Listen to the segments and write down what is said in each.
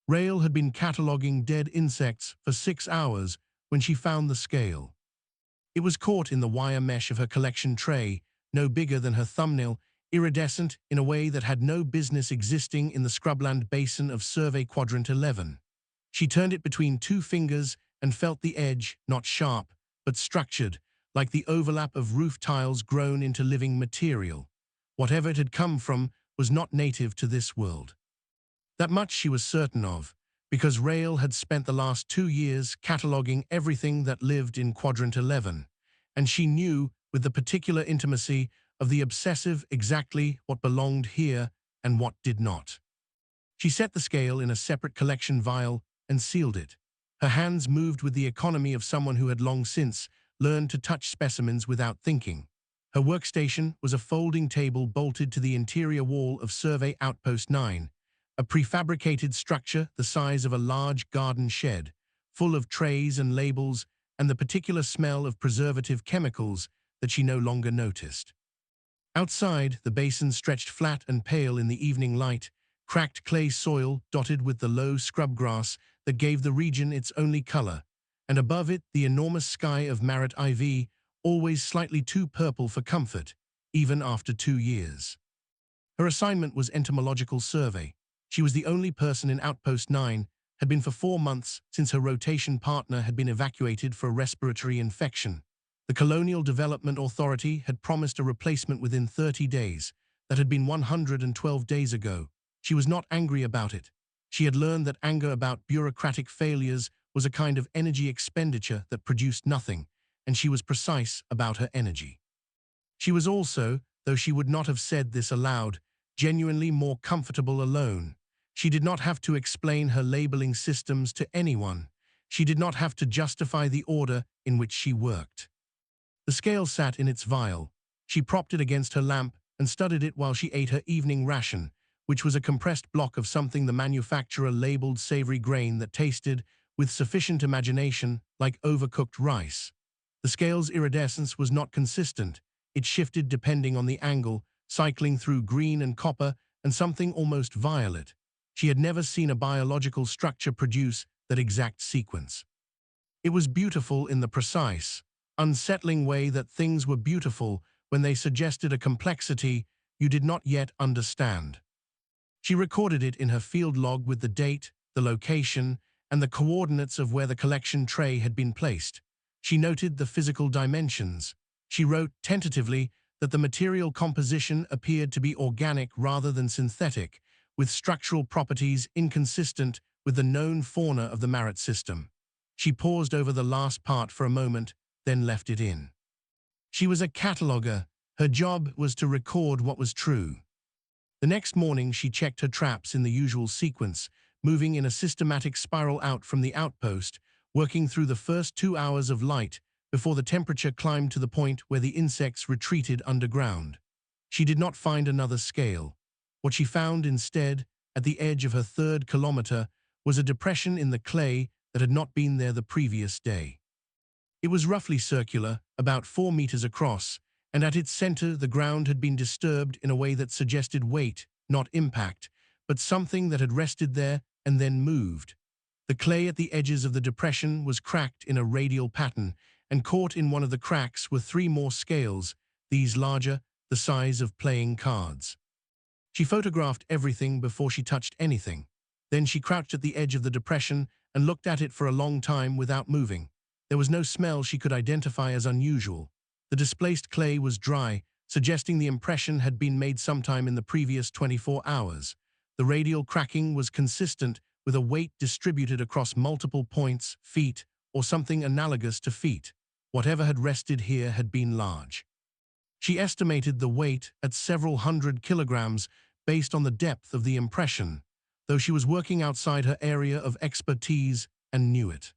Rail had been cataloging dead insects for 6 hours when she found the scale. It was caught in the wire mesh of her collection tray, no bigger than her thumbnail, iridescent in a way that had no business existing in the scrubland basin of Survey Quadrant 11. She turned it between two fingers and felt the edge, not sharp, but structured, like the overlap of roof tiles grown into living material. Whatever it had come from was not native to this world. That much she was certain of, because Rail had spent the last 2 years cataloging everything that lived in Quadrant 11, and she knew, with the particular intimacy of the obsessive, exactly what belonged here and what did not. She set the scale in a separate collection vial and sealed it. Her hands moved with the economy of someone who had long since learned to touch specimens without thinking. Her workstation was a folding table bolted to the interior wall of Survey Outpost 9, a prefabricated structure the size of a large garden shed, full of trays and labels and the particular smell of preservative chemicals that she no longer noticed. Outside, the basin stretched flat and pale in the evening light, cracked clay soil dotted with the low scrub grass that gave the region its only color, and above it the enormous sky of Marit IV, always slightly too purple for comfort, even after 2 years. Her assignment was entomological survey. She was the only person in Outpost 9, had been for 4 months since her rotation partner had been evacuated for a respiratory infection. The Colonial Development Authority had promised a replacement within 30 days. That had been 112 days ago. She was not angry about it. She had learned that anger about bureaucratic failures was a kind of energy expenditure that produced nothing, and she was precise about her energy. She was also, though she would not have said this aloud, genuinely more comfortable alone. She did not have to explain her labeling systems to anyone. She did not have to justify the order in which she worked. The scale sat in its vial. She propped it against her lamp and studied it while she ate her evening ration, which was a compressed block of something the manufacturer labeled savory grain that tasted, with sufficient imagination, like overcooked rice. The scale's iridescence was not consistent. It shifted depending on the angle, cycling through green and copper and something almost violet. She had never seen a biological structure produce that exact sequence. It was beautiful in the precise, unsettling way that things were beautiful when they suggested a complexity you did not yet understand. She recorded it in her field log with the date, the location, and the coordinates of where the collection tray had been placed. She noted the physical dimensions. She wrote tentatively that the material composition appeared to be organic rather than synthetic, with structural properties inconsistent with the known fauna of the Marit system. She paused over the last part for a moment, then left it in. She was a cataloger. Her job was to record what was true. The next morning she checked her traps in the usual sequence, moving in a systematic spiral out from the outpost, working through the first 2 hours of light before the temperature climbed to the point where the insects retreated underground. She did not find another scale. What she found instead, at the edge of her 3rd kilometer, was a depression in the clay that had not been there the previous day. It was roughly circular, about 4 meters across, and at its center the ground had been disturbed in a way that suggested weight, not impact, but something that had rested there and then moved. The clay at the edges of the depression was cracked in a radial pattern, and caught in one of the cracks were 3 more scales, these larger, the size of playing cards. She photographed everything before she touched anything. Then she crouched at the edge of the depression and looked at it for a long time without moving. There was no smell she could identify as unusual. The displaced clay was dry, suggesting the impression had been made sometime in the previous 24 hours. The radial cracking was consistent with a weight distributed across multiple points, feet, or something analogous to feet. Whatever had rested here had been large. She estimated the weight at several hundred kilograms based on the depth of the impression, though she was working outside her area of expertise and knew it.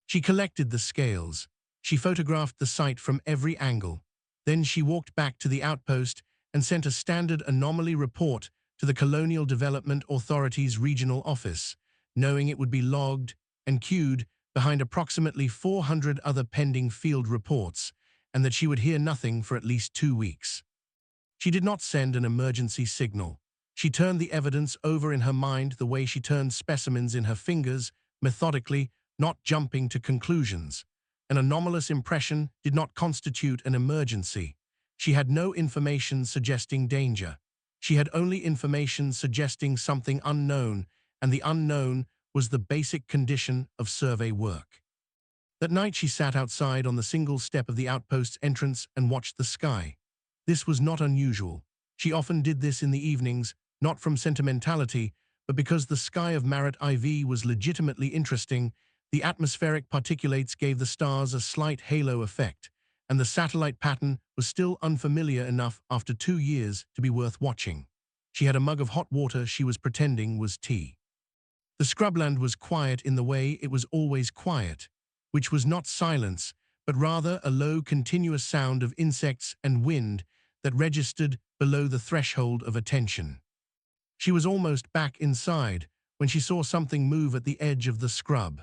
She collected the scales. She photographed the site from every angle. Then she walked back to the outpost and sent a standard anomaly report to the Colonial Development Authority's regional office, knowing it would be logged and queued behind approximately 400 other pending field reports, and that she would hear nothing for at least 2 weeks. She did not send an emergency signal. She turned the evidence over in her mind the way she turned specimens in her fingers, methodically, not jumping to conclusions. An anomalous impression did not constitute an emergency. She had no information suggesting danger. She had only information suggesting something unknown, and the unknown was the basic condition of survey work. That night she sat outside on the single step of the outpost's entrance and watched the sky. This was not unusual. She often did this in the evenings, not from sentimentality, but because the sky of Marat IV was legitimately interesting. The atmospheric particulates gave the stars a slight halo effect, and the satellite pattern was still unfamiliar enough after 2 years to be worth watching. She had a mug of hot water she was pretending was tea. The scrubland was quiet in the way it was always quiet, which was not silence, but rather a low continuous sound of insects and wind that registered below the threshold of attention. She was almost back inside when she saw something move at the edge of the scrub.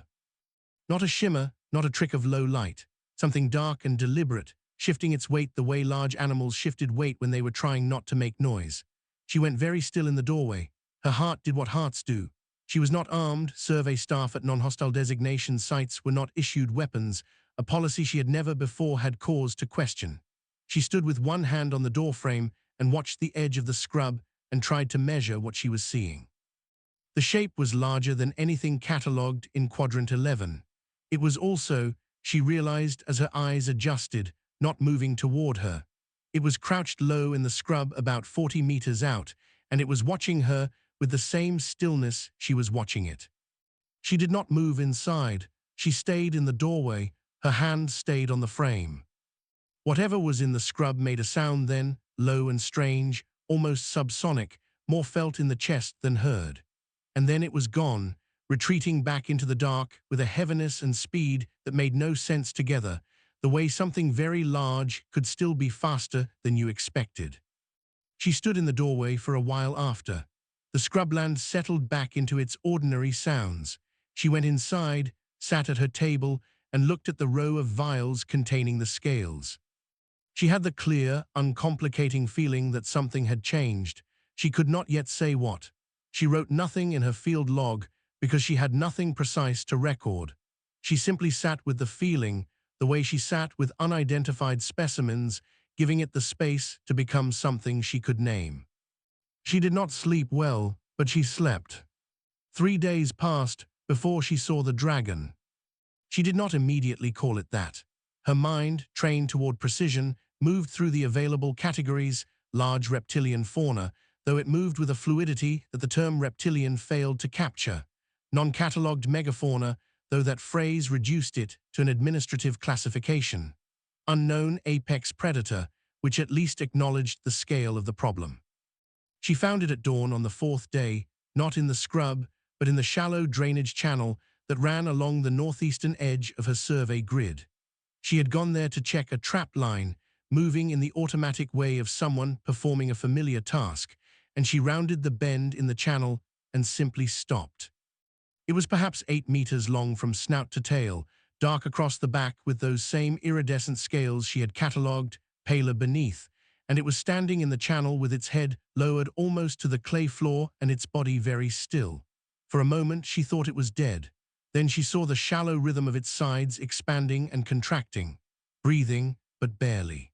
Not a shimmer, not a trick of low light, something dark and deliberate, shifting its weight the way large animals shifted weight when they were trying not to make noise. She went very still in the doorway. Her heart did what hearts do. She was not armed. Survey staff at non-hostile designation sites were not issued weapons, a policy she had never before had cause to question. She stood with one hand on the doorframe and watched the edge of the scrub and tried to measure what she was seeing. The shape was larger than anything catalogued in Quadrant 11. It was also, she realized as her eyes adjusted, not moving toward her. It was crouched low in the scrub about 40 meters out, and it was watching her with the same stillness she was watching it. She did not move inside. She stayed in the doorway. Her hand stayed on the frame. Whatever was in the scrub made a sound then, low and strange, almost subsonic, more felt in the chest than heard. And then it was gone, retreating back into the dark with a heaviness and speed that made no sense together, the way something very large could still be faster than you expected. She stood in the doorway for a while after. The scrubland settled back into its ordinary sounds. She went inside, sat at her table, and looked at the row of vials containing the scales. She had the clear, uncomplicating feeling that something had changed. She could not yet say what. She wrote nothing in her field log because she had nothing precise to record. She simply sat with the feeling, the way she sat with unidentified specimens, giving it the space to become something she could name. She did not sleep well, but she slept. 3 days passed before she saw the dragon. She did not immediately call it that. Her mind, trained toward precision, moved through the available categories, large reptilian fauna, though it moved with a fluidity that the term reptilian failed to capture. Non-catalogued megafauna, though that phrase reduced it to an administrative classification. Unknown apex predator, which at least acknowledged the scale of the problem. She found it at dawn on the 4th day, not in the scrub, but in the shallow drainage channel that ran along the northeastern edge of her survey grid. She had gone there to check a trap line, moving in the automatic way of someone performing a familiar task, and she rounded the bend in the channel and simply stopped. It was perhaps 8 meters long from snout to tail, dark across the back with those same iridescent scales she had catalogued, paler beneath, and it was standing in the channel with its head lowered almost to the clay floor and its body very still. For a moment she thought it was dead. Then she saw the shallow rhythm of its sides expanding and contracting, breathing, but barely.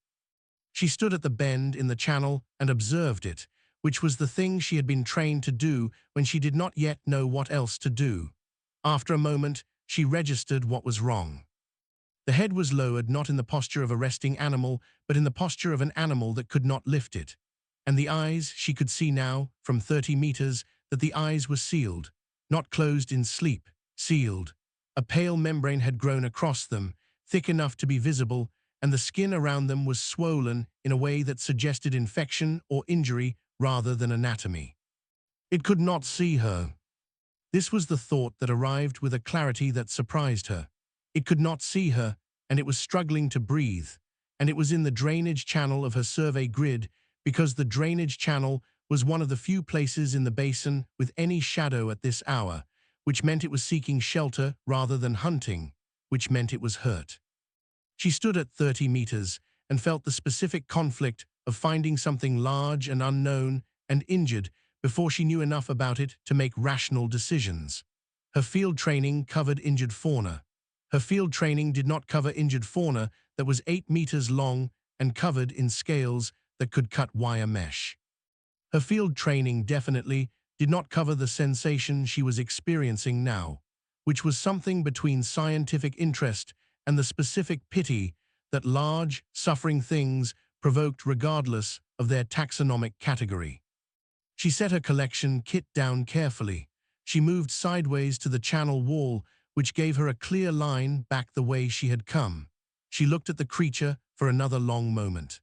She stood at the bend in the channel and observed it, which was the thing she had been trained to do when she did not yet know what else to do. After a moment, she registered what was wrong. The head was lowered not in the posture of a resting animal, but in the posture of an animal that could not lift it. And the eyes, she could see now, from 30 meters, that the eyes were sealed, not closed in sleep, sealed. A pale membrane had grown across them, thick enough to be visible, and the skin around them was swollen in a way that suggested infection or injury rather than anatomy. It could not see her. This was the thought that arrived with a clarity that surprised her. It could not see her, and it was struggling to breathe, and it was in the drainage channel of her survey grid because the drainage channel was one of the few places in the basin with any shadow at this hour, which meant it was seeking shelter rather than hunting, which meant it was hurt. She stood at 30 meters and felt the specific conflict of finding something large and unknown and injured, before she knew enough about it to make rational decisions. Her field training covered injured fauna. Her field training did not cover injured fauna that was 8 meters long and covered in scales that could cut wire mesh. Her field training definitely did not cover the sensation she was experiencing now, which was something between scientific interest and the specific pity that large, suffering things provoked regardless of their taxonomic category. She set her collection kit down carefully. She moved sideways to the channel wall, which gave her a clear line back the way she had come. She looked at the creature for another long moment.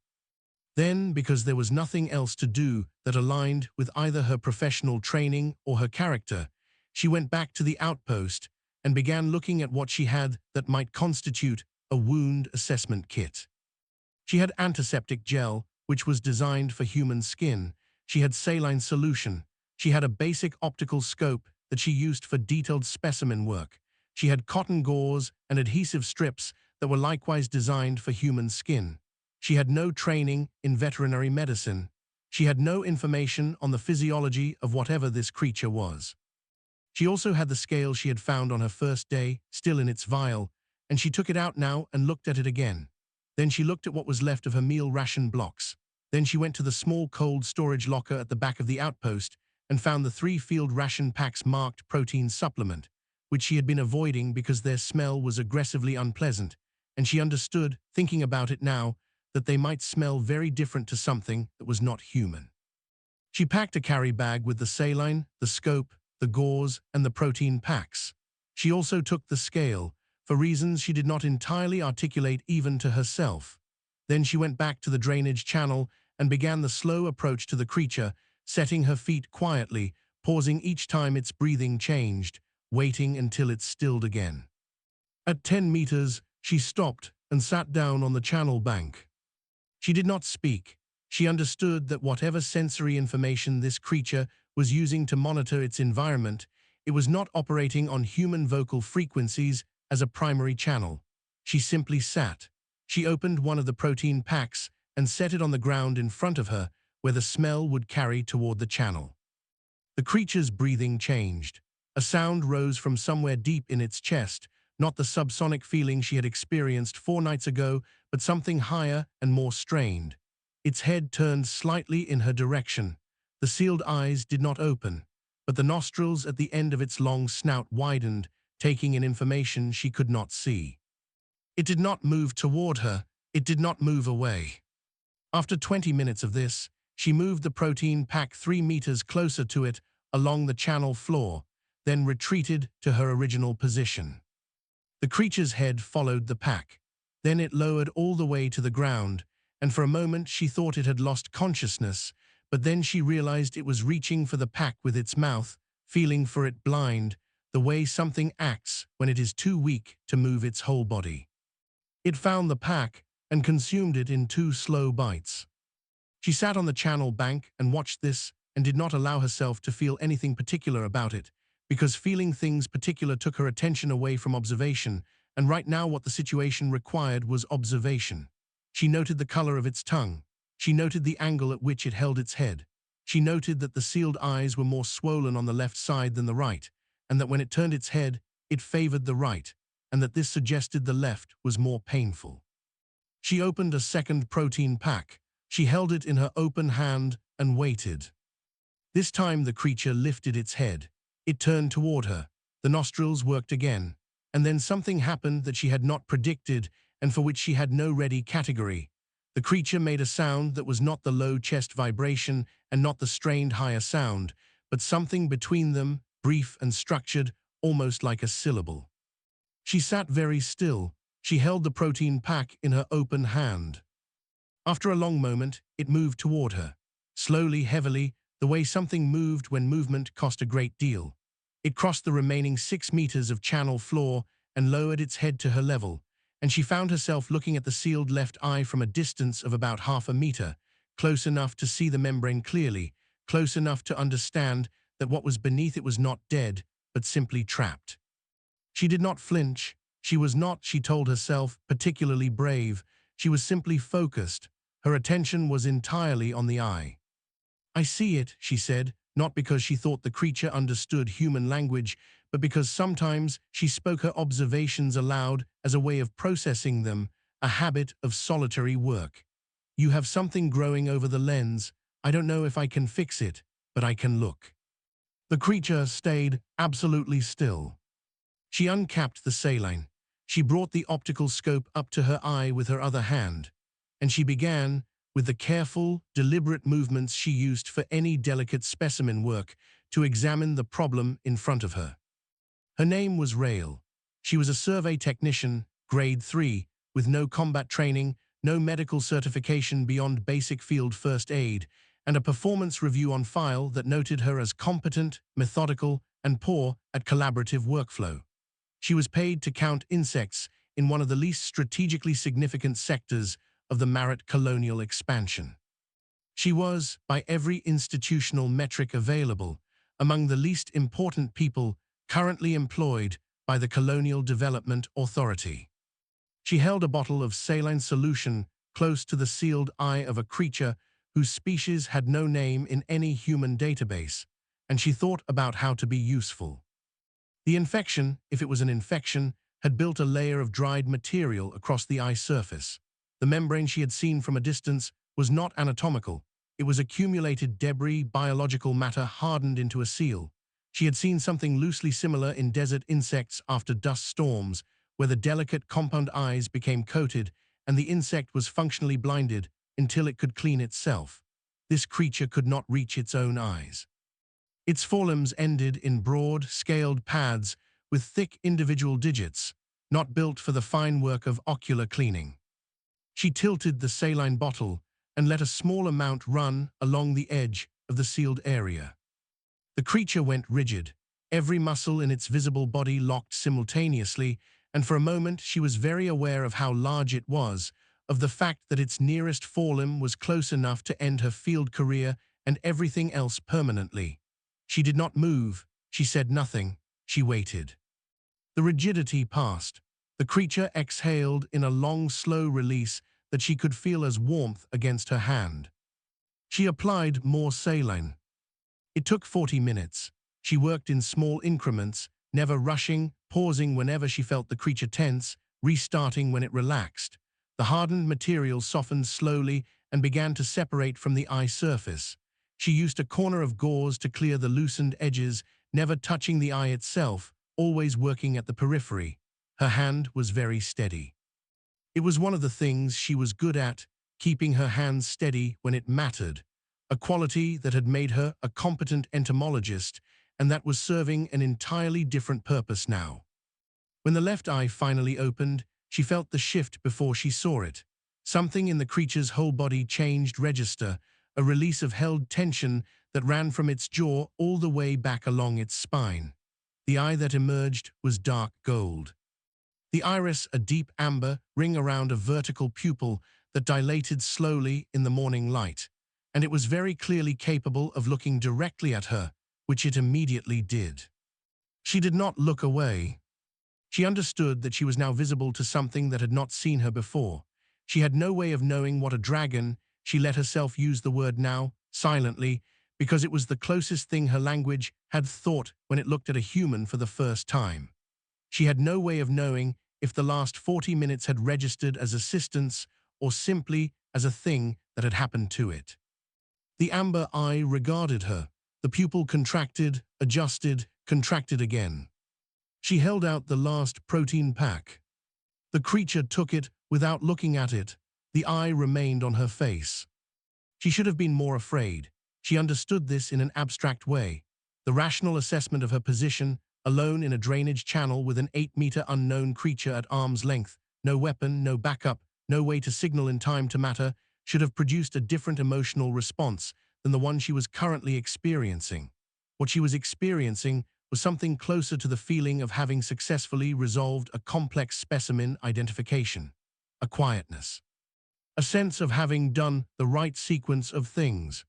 Then, because there was nothing else to do that aligned with either her professional training or her character, she went back to the outpost and began looking at what she had that might constitute a wound assessment kit. She had antiseptic gel, which was designed for human skin. She had saline solution. She had a basic optical scope that she used for detailed specimen work. She had cotton gauze and adhesive strips that were likewise designed for human skin. She had no training in veterinary medicine. She had no information on the physiology of whatever this creature was. She also had the scale she had found on her first day, still in its vial, and she took it out now and looked at it again. Then she looked at what was left of her meal ration blocks. Then she went to the small cold storage locker at the back of the outpost and found the 3 field ration packs marked protein supplement, which she had been avoiding because their smell was aggressively unpleasant, and she understood, thinking about it now, that they might smell very different to something that was not human. She packed a carry bag with the saline, the scope, the gauze, and the protein packs. She also took the scale, for reasons she did not entirely articulate even to herself. Then she went back to the drainage channel and began the slow approach to the creature, setting her feet quietly, pausing each time its breathing changed, waiting until it stilled again. At 10 meters, she stopped and sat down on the channel bank. She did not speak. She understood that whatever sensory information this creature was using to monitor its environment, it was not operating on human vocal frequencies as a primary channel. She simply sat. She opened one of the protein packs and set it on the ground in front of her, where the smell would carry toward the channel. The creature's breathing changed. A sound rose from somewhere deep in its chest, not the subsonic feeling she had experienced 4 nights ago, but something higher and more strained. Its head turned slightly in her direction. The sealed eyes did not open, but the nostrils at the end of its long snout widened, taking in information she could not see. It did not move toward her. It did not move away. After 20 minutes of this, she moved the protein pack 3 meters closer to it along the channel floor, then retreated to her original position. The creature's head followed the pack. Then it lowered all the way to the ground, and for a moment she thought it had lost consciousness, but then she realized it was reaching for the pack with its mouth, feeling for it blind, the way something acts when it is too weak to move its whole body. It found the pack and consumed it in 2 slow bites. She sat on the channel bank and watched this and did not allow herself to feel anything particular about it, because feeling things particular took her attention away from observation, and right now what the situation required was observation. She noted the color of its tongue. She noted the angle at which it held its head. She noted that the sealed eyes were more swollen on the left side than the right, and that when it turned its head, it favored the right, and that this suggested the left was more painful. She opened a second protein pack. She held it in her open hand and waited. This time the creature lifted its head. It turned toward her. The nostrils worked again, and then something happened that she had not predicted and for which she had no ready category. The creature made a sound that was not the low chest vibration and not the strained higher sound, but something between them, brief and structured, almost like a syllable. She sat very still. She held the protein pack in her open hand. After a long moment, it moved toward her. Slowly, heavily, the way something moved when movement cost a great deal. It crossed the remaining 6 meters of channel floor and lowered its head to her level, and she found herself looking at the sealed left eye from a distance of about half a meter, close enough to see the membrane clearly, close enough to understand that what was beneath it was not dead, but simply trapped. She did not flinch. She was not, she told herself, particularly brave. She was simply focused. Her attention was entirely on the eye. "I see it," she said, not because she thought the creature understood human language, but because sometimes she spoke her observations aloud as a way of processing them, a habit of solitary work. "You have something growing over the lens. I don't know if I can fix it, but I can look." The creature stayed absolutely still. She uncapped the saline. She brought the optical scope up to her eye with her other hand, and she began, with the careful, deliberate movements she used for any delicate specimen work, to examine the problem in front of her. Her name was Rael. She was a survey technician, grade 3, with no combat training, no medical certification beyond basic field first aid, and a performance review on file that noted her as competent, methodical, and poor at collaborative workflow. She was paid to count insects in one of the least strategically significant sectors of the Marit colonial expansion. She was, by every institutional metric available, among the least important people currently employed by the Colonial Development Authority. She held a bottle of saline solution close to the sealed eye of a creature whose species had no name in any human database, and she thought about how to be useful. The infection, if it was an infection, had built a layer of dried material across the eye surface. The membrane she had seen from a distance was not anatomical. It was accumulated debris, biological matter hardened into a seal. She had seen something loosely similar in desert insects after dust storms, where the delicate compound eyes became coated and the insect was functionally blinded until it could clean itself. This creature could not reach its own eyes. Its forelimbs ended in broad, scaled pads with thick individual digits, not built for the fine work of ocular cleaning. She tilted the saline bottle and let a small amount run along the edge of the sealed area. The creature went rigid, every muscle in its visible body locked simultaneously, and for a moment she was very aware of how large it was, of the fact that its nearest forelimb was close enough to end her field career and everything else permanently. She did not move, she said nothing, she waited. The rigidity passed. The creature exhaled in a long, slow release that she could feel as warmth against her hand. She applied more saline. It took 40 minutes. She worked in small increments, never rushing, pausing whenever she felt the creature tense, restarting when it relaxed. The hardened material softened slowly and began to separate from the eye surface. She used a corner of gauze to clear the loosened edges, never touching the eye itself, always working at the periphery. Her hand was very steady. It was one of the things she was good at, keeping her hands steady when it mattered, a quality that had made her a competent entomologist and that was serving an entirely different purpose now. When the left eye finally opened, she felt the shift before she saw it. Something in the creature's whole body changed register, a release of held tension that ran from its jaw all the way back along its spine. The eye that emerged was dark gold. The iris a deep amber ring around a vertical pupil that dilated slowly in the morning light, and it was very clearly capable of looking directly at her, which it immediately did. She did not look away. She understood that she was now visible to something that had not seen her before. She had no way of knowing what a dragon, she let herself use the word now, silently, because it was the closest thing her language had thought when it looked at a human for the first time. She had no way of knowing if the last 40 minutes had registered as assistance or simply as a thing that had happened to it. The amber eye regarded her. The pupil contracted, adjusted, contracted again. She held out the last protein pack. The creature took it without looking at it. The eye remained on her face. She should have been more afraid. She understood this in an abstract way. The rational assessment of her position, alone in a drainage channel with an 8-meter unknown creature at arm's length, no weapon, no backup, no way to signal in time to matter, should have produced a different emotional response than the one she was currently experiencing. What she was experiencing was something closer to the feeling of having successfully resolved a complex specimen identification, a quietness, a sense of having done the right sequence of things.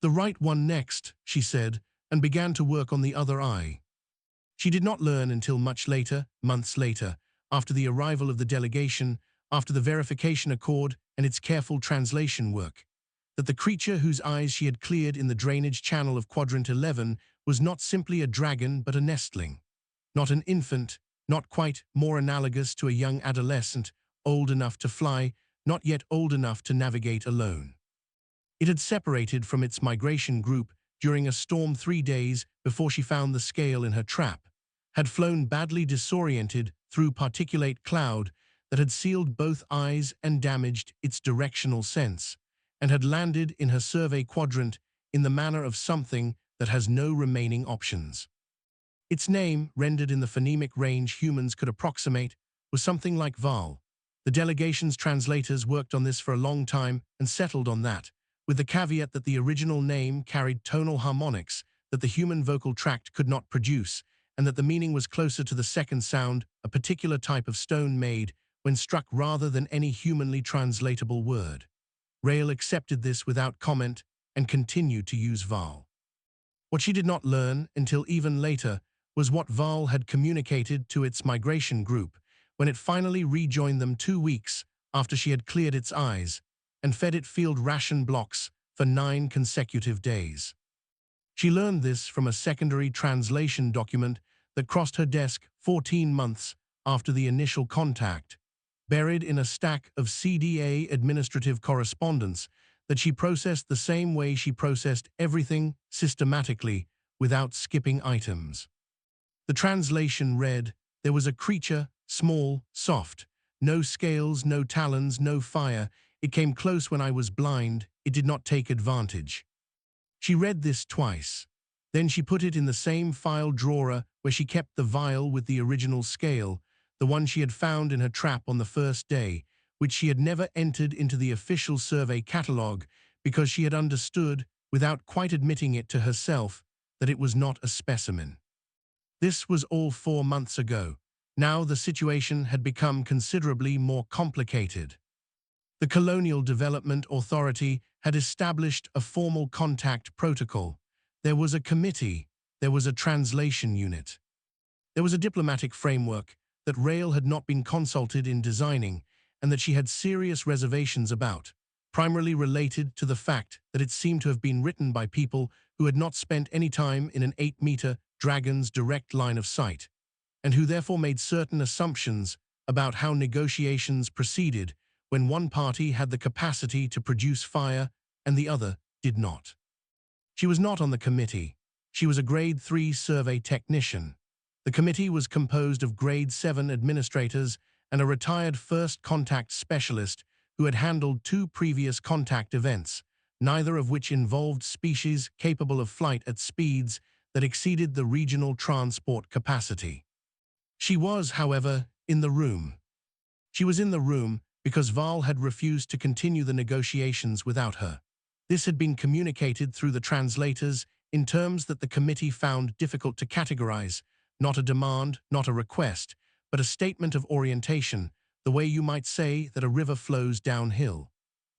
"The right one next," she said, and began to work on the other eye. She did not learn until much later, months later, after the arrival of the delegation, after the verification accord and its careful translation work. that the creature whose eyes she had cleared in the drainage channel of Quadrant 11 was not simply a dragon but a nestling, not an infant, not quite, more analogous to a young adolescent, old enough to fly, not yet old enough to navigate alone. It had separated from its migration group during a storm 3 days before she found the scale in her trap, had flown badly disoriented through particulate cloud that had sealed both eyes and damaged its directional sense, and had landed in her survey quadrant in the manner of something that has no remaining options. Its name, rendered in the phonemic range humans could approximate, was something like Val. The delegation's translators worked on this for a long time and settled on that, with the caveat that the original name carried tonal harmonics that the human vocal tract could not produce, and that the meaning was closer to the second sound, a particular type of stone made when struck rather than any humanly translatable word. Rael accepted this without comment and continued to use Val. What she did not learn until even later was what Val had communicated to its migration group when it finally rejoined them 2 weeks after she had cleared its eyes and fed it field ration blocks for 9 consecutive days. She learned this from a secondary translation document that crossed her desk 14 months after the initial contact, buried in a stack of CDA administrative correspondence that she processed the same way she processed everything systematically without skipping items. The translation read, "There was a creature, small, soft, no scales, no talons, no fire. It came close when I was blind. It did not take advantage." She read this twice. Then she put it in the same file drawer where she kept the vial with the original scale, the one she had found in her trap on the first day, which she had never entered into the official survey catalogue because she had understood, without quite admitting it to herself, that it was not a specimen. This was all 4 months ago. Now the situation had become considerably more complicated. The Colonial Development Authority had established a formal contact protocol. There was a committee. There was a translation unit. There was a diplomatic framework that Rael had not been consulted in designing and that she had serious reservations about, primarily related to the fact that it seemed to have been written by people who had not spent any time in an 8-meter dragon's direct line of sight, and who therefore made certain assumptions about how negotiations proceeded when one party had the capacity to produce fire and the other did not. She was not on the committee. She was a Grade 3 survey technician. The committee was composed of Grade 7 administrators and a retired first contact specialist who had handled 2 previous contact events, neither of which involved species capable of flight at speeds that exceeded the regional transport capacity. She was, however, in the room. She was in the room because Val had refused to continue the negotiations without her. This had been communicated through the translators in terms that the committee found difficult to categorize, not a demand, not a request, but a statement of orientation, the way you might say that a river flows downhill.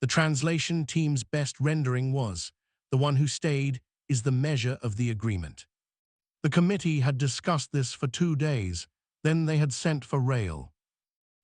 The translation team's best rendering was, "The one who stayed is the measure of the agreement." The committee had discussed this for 2 days, then they had sent for Rael.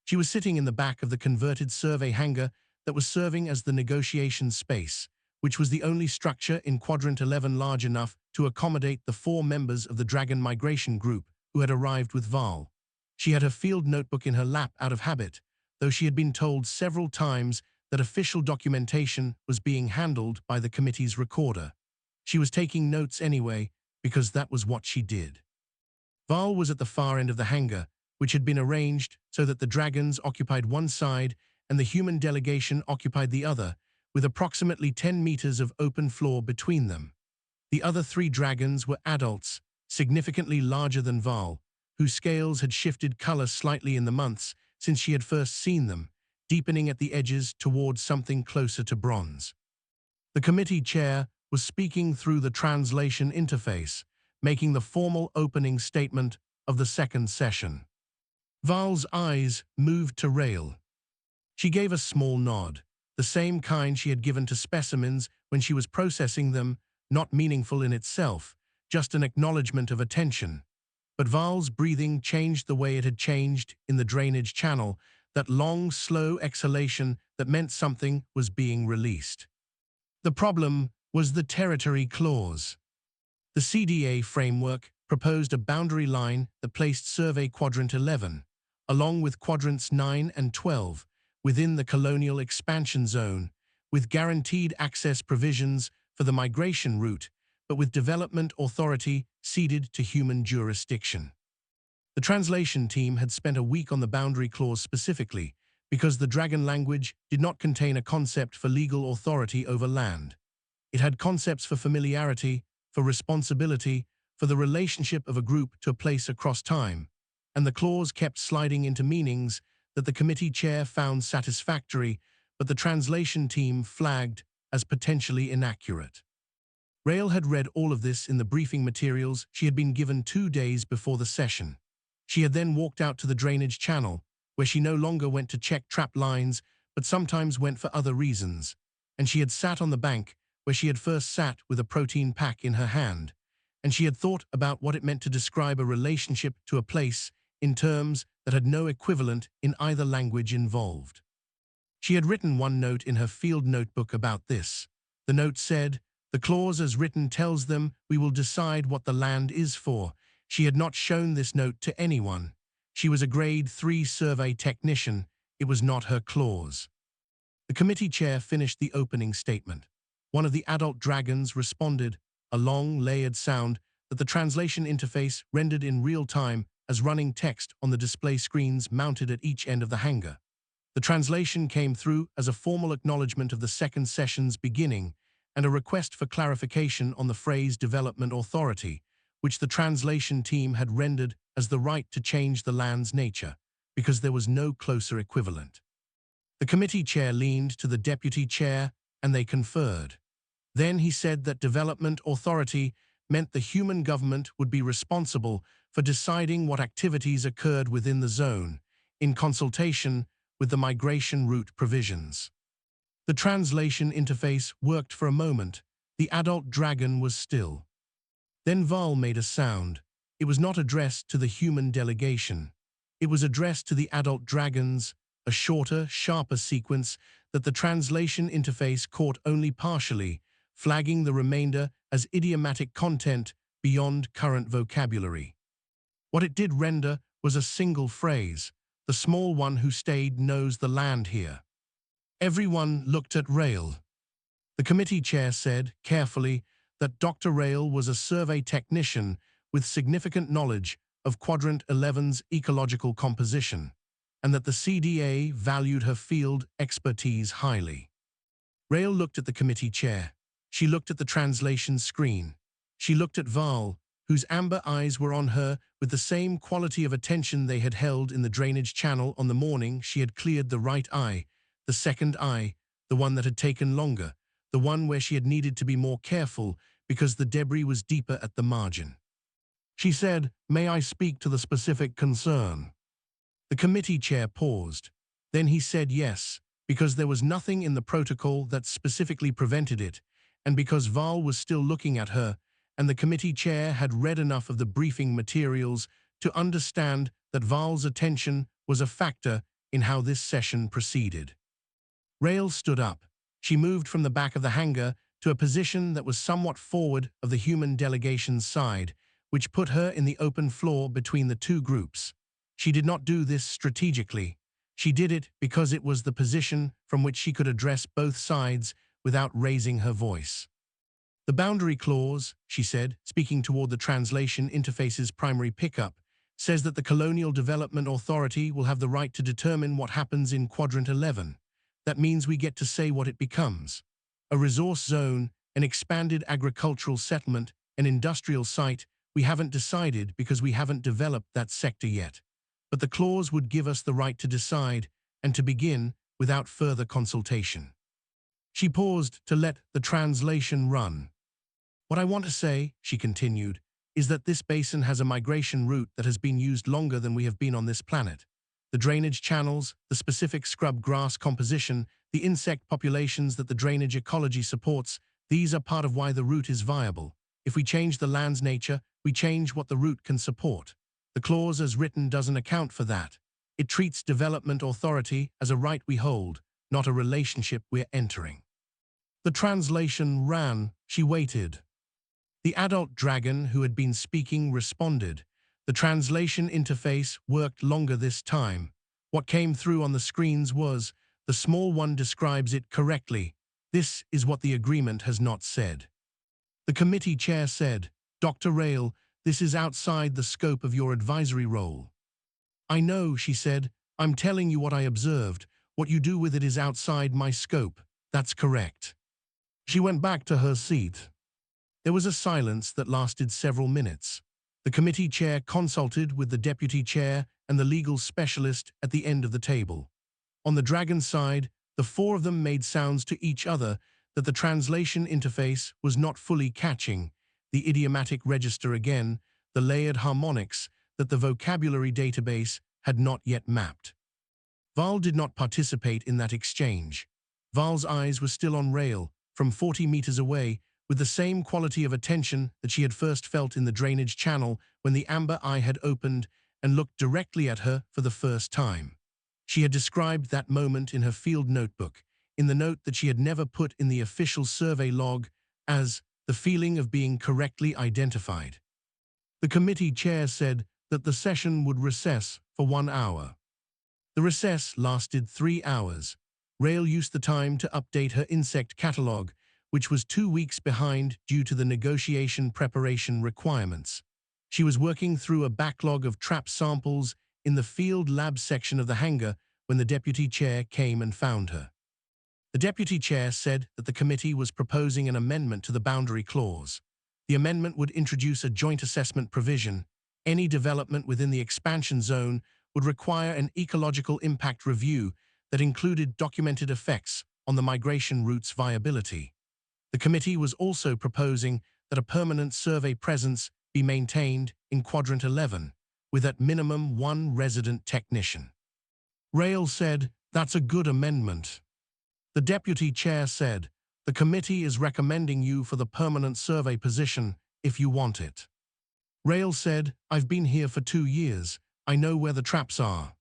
She was sitting in the back of the converted survey hangar that was serving as the negotiation space, which was the only structure in Quadrant 11 large enough to accommodate the 4 members of the Dragon Migration Group who had arrived with Val. She had her field notebook in her lap out of habit, though she had been told several times that official documentation was being handled by the committee's recorder. She was taking notes anyway, because that was what she did. Val was at the far end of the hangar, which had been arranged so that the dragons occupied one side and the human delegation occupied the other, with approximately 10 meters of open floor between them. The other 3 dragons were adults, significantly larger than Val, whose scales had shifted color slightly in the months since she had first seen them, deepening at the edges towards something closer to bronze. The committee chair was speaking through the translation interface, making the formal opening statement of the second session. Val's eyes moved to Rael. She gave a small nod, the same kind she had given to specimens when she was processing them, not meaningful in itself, just an acknowledgement of attention. But Val's breathing changed the way it had changed in the drainage channel, that long, slow exhalation that meant something was being released. The problem was the territory clause. The CDA framework proposed a boundary line that placed Survey Quadrant 11, along with Quadrants 9 and 12, within the colonial expansion zone, with guaranteed access provisions for the migration route, but with development authority ceded to human jurisdiction. The translation team had spent a week on the boundary clause specifically because the Dragon language did not contain a concept for legal authority over land. It had concepts for familiarity, for responsibility, for the relationship of a group to a place across time, and the clause kept sliding into meanings that the committee chair found satisfactory, but the translation team flagged as potentially inaccurate. Rael had read all of this in the briefing materials she had been given 2 days before the session. She had then walked out to the drainage channel, where she no longer went to check trap lines, but sometimes went for other reasons, and she had sat on the bank where she had first sat with a protein pack in her hand, and she had thought about what it meant to describe a relationship to a place in terms that had no equivalent in either language involved. She had written one note in her field notebook about this. The note said, "The clause as written tells them we will decide what the land is for." She had not shown this note to anyone. She was a grade 3 survey technician. It was not her clause. The committee chair finished the opening statement. One of the adult dragons responded, a long, layered sound that the translation interface rendered in real time as running text on the display screens mounted at each end of the hangar. The translation came through as a formal acknowledgement of the second session's beginning and a request for clarification on the phrase development authority, which the translation team had rendered as the right to change the land's nature, because there was no closer equivalent. The committee chair leaned to the deputy chair, and they conferred. Then he said that development authority meant the human government would be responsible for deciding what activities occurred within the zone, in consultation with the migration route provisions. The translation interface worked for a moment. The adult dragon was still. Then Val made a sound. It was not addressed to the human delegation. It was addressed to the adult dragons, a shorter, sharper sequence that the translation interface caught only partially, flagging the remainder as idiomatic content beyond current vocabulary. What it did render was a single phrase. "The small one who stayed knows the land here." Everyone looked at Rael. The committee chair said, carefully, that Dr. Rael was a survey technician with significant knowledge of Quadrant 11's ecological composition, and that the CDA valued her field expertise highly. Rael looked at the committee chair. She looked at the translation screen. She looked at Val, whose amber eyes were on her with the same quality of attention they had held in the drainage channel on the morning she had cleared the right eye, the second eye, the one that had taken longer, the one where she had needed to be more careful because the debris was deeper at the margin. She said, "May I speak to the specific concern?" The committee chair paused. Then he said yes, because there was nothing in the protocol that specifically prevented it, and because Val was still looking at her, and the committee chair had read enough of the briefing materials to understand that Val's attention was a factor in how this session proceeded. Rael stood up. She moved from the back of the hangar to a position that was somewhat forward of the human delegation's side, which put her in the open floor between the two groups. She did not do this strategically. She did it because it was the position from which she could address both sides without raising her voice. "The boundary clause," she said, speaking toward the translation interface's primary pickup, says that the Colonial Development Authority will have the right to determine what happens in Quadrant 11. That means we get to say what it becomes. A resource zone, an expanded agricultural settlement, an industrial site. We haven't decided because we haven't developed that sector yet. But the clause would give us the right to decide and to begin without further consultation. She paused to let the translation run. "What I want to say," she continued, "is that this basin has a migration route that has been used longer than we have been on this planet. The drainage channels, the specific scrub grass composition, the insect populations that the drainage ecology supports, these are part of why the route is viable. If we change the land's nature, we change what the route can support. The clause as written doesn't account for that. It treats development authority as a right we hold, not a relationship we're entering." The translation ran. She waited. The adult dragon who had been speaking responded. The translation interface worked longer this time. What came through on the screens was, "The small one describes it correctly. This is what the agreement has not said." The committee chair said, "Dr. Rail, this is outside the scope of your advisory role." "I know," she said. "I'm telling you what I observed. What you do with it is outside my scope. That's correct." She went back to her seat. There was a silence that lasted several minutes. The committee chair consulted with the deputy chair and the legal specialist at the end of the table. On the dragon side, the four of them made sounds to each other that the translation interface was not fully catching, the idiomatic register again, the layered harmonics that the vocabulary database had not yet mapped. Val did not participate in that exchange. Val's eyes were still on Rail, from 40 meters away, with the same quality of attention that she had first felt in the drainage channel when the amber eye had opened and looked directly at her for the first time. She had described that moment in her field notebook, in the note that she had never put in the official survey log, as the feeling of being correctly identified. The committee chair said that the session would recess for 1 hour. The recess lasted 3 hours. Rail used the time to update her insect catalogue, which was 2 weeks behind due to the negotiation preparation requirements. She was working through a backlog of trap samples in the field lab section of the hangar when the deputy chair came and found her. The deputy chair said that the committee was proposing an amendment to the boundary clause. The amendment would introduce a joint assessment provision. Any development within the expansion zone would require an ecological impact review that included documented effects on the migration route's viability. The committee was also proposing that a permanent survey presence be maintained in Quadrant 11, with at minimum 1 resident technician. Rail said, "That's a good amendment." The deputy chair said, "The committee is recommending you for the permanent survey position if you want it." Rail said, "I've been here for 2 years. I know where the traps are."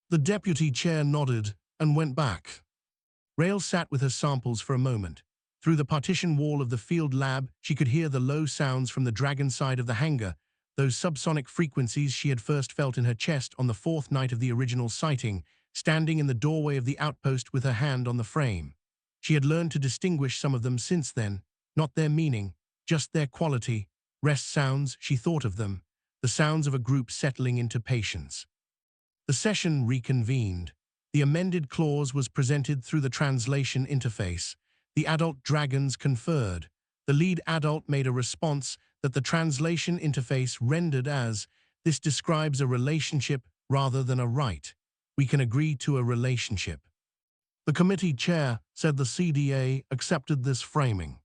The deputy chair nodded and went back. Rail sat with her samples for a moment. Through the partition wall of the field lab, she could hear the low sounds from the dragon side of the hangar, those subsonic frequencies she had first felt in her chest on the 4th night of the original sighting, standing in the doorway of the outpost with her hand on the frame. She had learned to distinguish some of them since then, not their meaning, just their quality. Rest sounds, she thought of them, the sounds of a group settling into patience. The session reconvened. The amended clause was presented through the translation interface. The adult dragons conferred. The lead adult made a response that the translation interface rendered as, "This describes a relationship rather than a right. We can agree to a relationship." The committee chair said the CDA accepted this framing.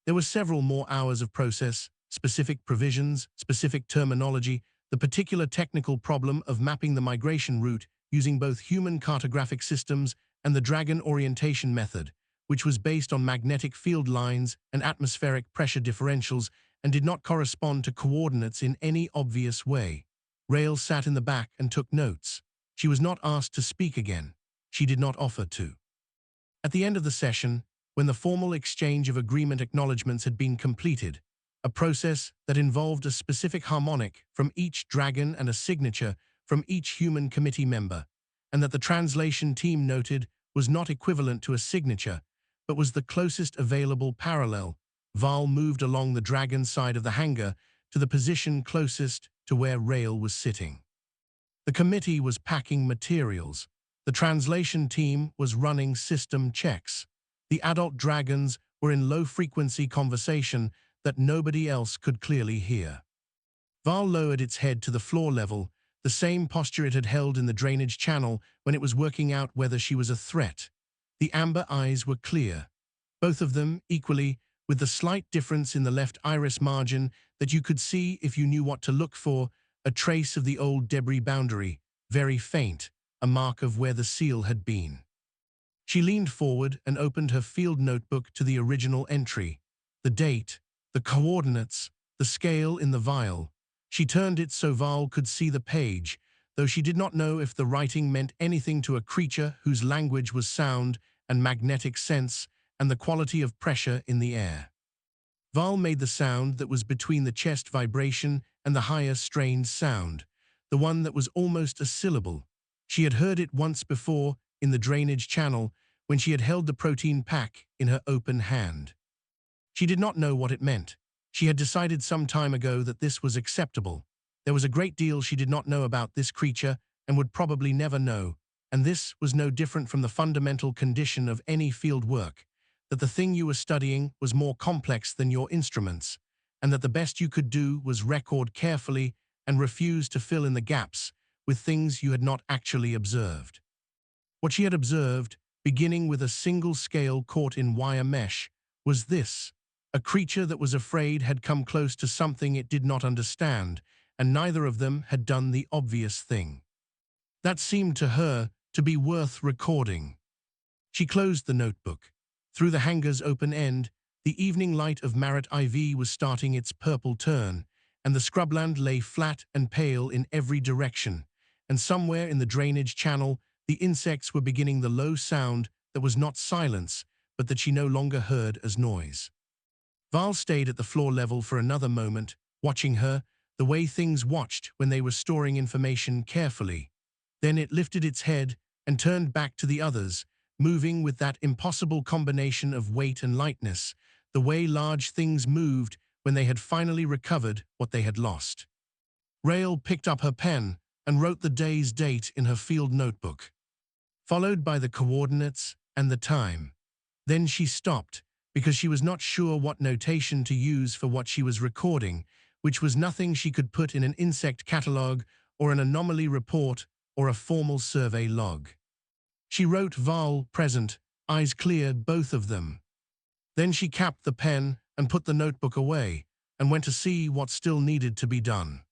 There were several more hours of process, specific provisions, specific terminology, the particular technical problem of mapping the migration route using both human cartographic systems and the dragon orientation method, which was based on magnetic field lines and atmospheric pressure differentials and did not correspond to coordinates in any obvious way. Rail sat in the back and took notes. She was not asked to speak again. She did not offer to. At the end of the session, when the formal exchange of agreement acknowledgements had been completed, a process that involved a specific harmonic from each dragon and a signature from each human committee member, and that the translation team noted was not equivalent to a signature, but was the closest available parallel, Val moved along the dragon side of the hangar to the position closest to where Rail was sitting. The committee was packing materials. The translation team was running system checks. The adult dragons were in low-frequency conversation that nobody else could clearly hear. Val lowered its head to the floor level, the same posture it had held in the drainage channel when it was working out whether she was a threat. The amber eyes were clear, both of them equally, with the slight difference in the left iris margin that you could see if you knew what to look for, a trace of the old debris boundary, very faint, a mark of where the seal had been. She leaned forward and opened her field notebook to the original entry, the date, the coordinates, the scale in the vial. She turned it so Val could see the page, though she did not know if the writing meant anything to a creature whose language was sound and magnetic sense and the quality of pressure in the air. Val made the sound that was between the chest vibration and the higher strained sound, the one that was almost a syllable. She had heard it once before in the drainage channel when she had held the protein pack in her open hand. She did not know what it meant. She had decided some time ago that this was acceptable. There was a great deal she did not know about this creature and would probably never know, and this was no different from the fundamental condition of any field work, that the thing you were studying was more complex than your instruments, and that the best you could do was record carefully and refuse to fill in the gaps with things you had not actually observed. What she had observed, beginning with a single scale caught in wire mesh, was this: a creature that was afraid had come close to something it did not understand, and neither of them had done the obvious thing. That seemed to her to be worth recording. She closed the notebook. Through the hangar's open end, the evening light of Marat IV was starting its purple turn, and the scrubland lay flat and pale in every direction, and somewhere in the drainage channel, the insects were beginning the low sound that was not silence, but that she no longer heard as noise. Val stayed at the floor level for another moment, watching her, the way things watched when they were storing information carefully. Then it lifted its head and turned back to the others, moving with that impossible combination of weight and lightness, the way large things moved when they had finally recovered what they had lost. Rael picked up her pen and wrote the day's date in her field notebook, followed by the coordinates and the time. Then she stopped, because she was not sure what notation to use for what she was recording, which was nothing she could put in an insect catalogue or an anomaly report or a formal survey log. She wrote Val present, eyes clear, both of them. Then she capped the pen and put the notebook away and went to see what still needed to be done.